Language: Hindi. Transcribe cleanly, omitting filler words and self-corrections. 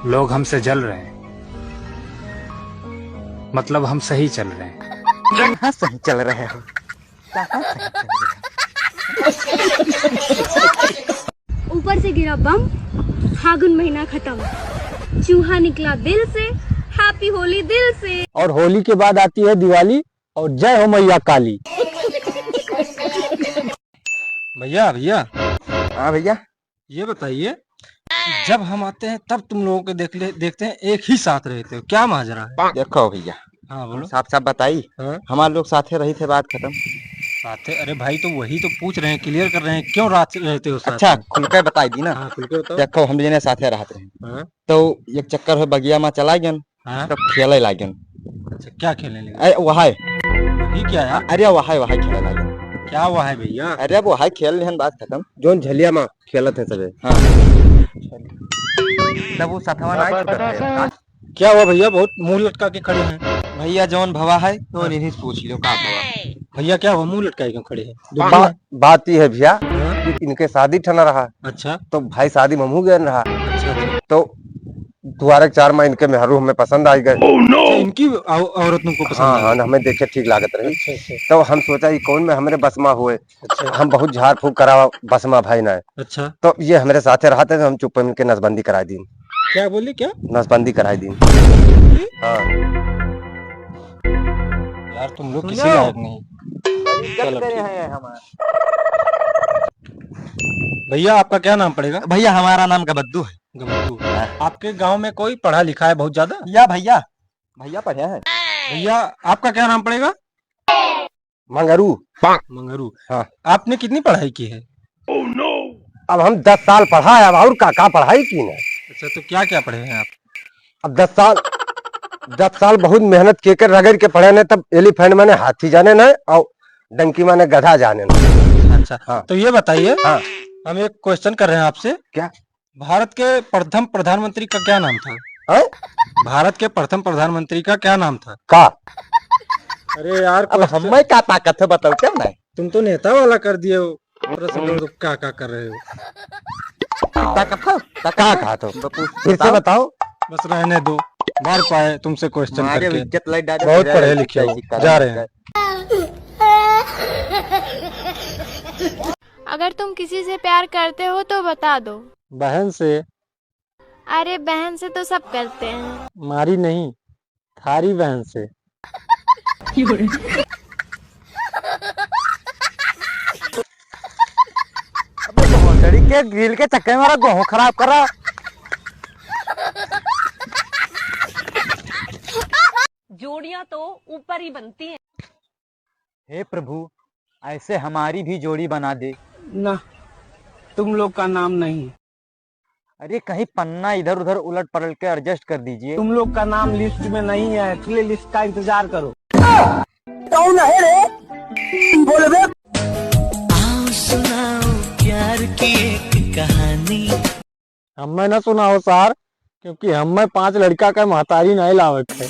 लोग हमसे जल रहे हैं, मतलब हम सही चल रहे हैं। कहाँ सही चल रहे हो? कहाँ सही चल रहे हो? ऊपर से गिरा बम, फागुन महीना खत्म, चूहा निकला दिल से, हैप्पी होली दिल से। और होली के बाद आती है दिवाली और जय हो मैया काली। भैया भैया हाँ भैया, ये बताइए, जब हम आते हैं तब तुम लोगों को देखते हैं एक ही साथ रहते हो, क्या माजरा है? देखो भैया, हाँ बोलो। साफ साफ बताई। हाँ? हमारे लोग साथे रही थे, बात खत्म। साथे? अरे भाई तो वही तो पूछ रहे हैं, क्लियर कर रहे हैं, क्यों रात रहते हो साथ? अच्छा, खुल के बताई दी ना। हाँ खुल के बताओ। देखो हम जने साथे रहते रहे, हाँ? तो एक चक्कर हो बगिया में चला गया, हाँ? तब खेले लागन। अच्छा, क्या खेलने लगे? अरे वहां, ये क्या यार? अरे वहां खेले लागन। क्या हुआ है भैया? अरे वहां खेल लेहन, बात खत्म। जोन झलिया में खेलत है सबे। हाँ, तब वो साथवा ना आए। क्या हुआ भैया, बहुत मुंह लटका के खड़े हैं? भैया जौन भवा है तो इन्हीं से पूछ लियो का भवा। भैया क्या हुआ, मुंह लटकाए क्यों खड़े हैं? बात ही है भैया, हाँ? इनके शादी ठना रहा, अच्छा तो भाई शादी में हमहू गए रहा, अच्छा। तो तुम्हारे 4 माह इनके मेहरू हमें पसंद आई गए। अच्छा, इनकी औरत को पसंद हाँ आई? हाँ, हमें देखे ठीक लागत रही। अच्छा अच्छा तो हम सोचा ये कौन में हमारे बसमा हुए, अच्छा हम बहुत झाड़ फूक करा बसमा भाई ना, अच्छा। तो ये हमारे साथे रहते तो हम चुप इनके नसबंदी कराई दी, क्या बोले, क्या? नसबंदी कराई दी। हाँ यार तुम लोग किसी लायक नहीं। चलो ठीक। भैया आपका क्या नाम पड़ेगा? भैया हमारा नाम गबद्दू है। गबद्दू। आपके गांव में कोई पढ़ा लिखा है बहुत ज्यादा? या भैया, भैया पढ़े हैं। भैया आपका क्या नाम पड़ेगा? मंगरू। मंगरू। हाँ। आपने कितनी पढ़ाई की है? अब हम 10 साल पढ़ा है, अब और का पढ़ाई की ना। अच्छा, तो क्या क्या पढ़े हैं आप? अब 10 साल बहुत मेहनत के रगड़ के पढ़े ने, तब एलिफेंट माने हाथी जाने न, और डंकी माने गधा जाने न। अच्छा हाँ। तो ये बताइए, हाँ। हम एक क्वेश्चन कर रहे हैं आपसे। क्या? भारत के प्रथम प्रधानमंत्री का क्या नाम था? है? भारत के प्रथम प्रधानमंत्री का क्या नाम था? का? अरे यार अब हमें क्या ताकत है बताओ, क्या ना? तुम तो नेता वाला कर दिए हो, प्रश्न तो क्या कर रहे हो? ताकत है? का कहा तो? फिर से बताओ। बस रहने दो, मार पाए तुमसे क्वेश्चन हमारे करके। इज्जत लग डाले। बहुत पढ़े लिखे हो, जा रहे हैं। अगर तुम किसी से प्यार करते हो तो बता दो। बहन से। अरे बहन से तो सब करते हैं। मारी नहीं, थारी बहन से। के ग्रिल के चक्कर में हमारा गेहूं खराब कर रहा। जोड़ियां तो ऊपर ही बनती हैं। हे प्रभु, ऐसे हमारी भी जोड़ी बना दे। ना, तुम लोग का नाम नहीं। अरे कहीं पन्ना इधर उधर उलट पलट के एडजस्ट कर दीजिए। तुम लोग का नाम लिस्ट में नहीं है, इसलिए लिस्ट का इंतजार करो। कौन है रे? बोल बे। आओ सुनाओ प्यार की एक कहानी। हमें न सुनाओ सार, क्योंकि हमें 5 लड़का का महतारी नहीं लावत है।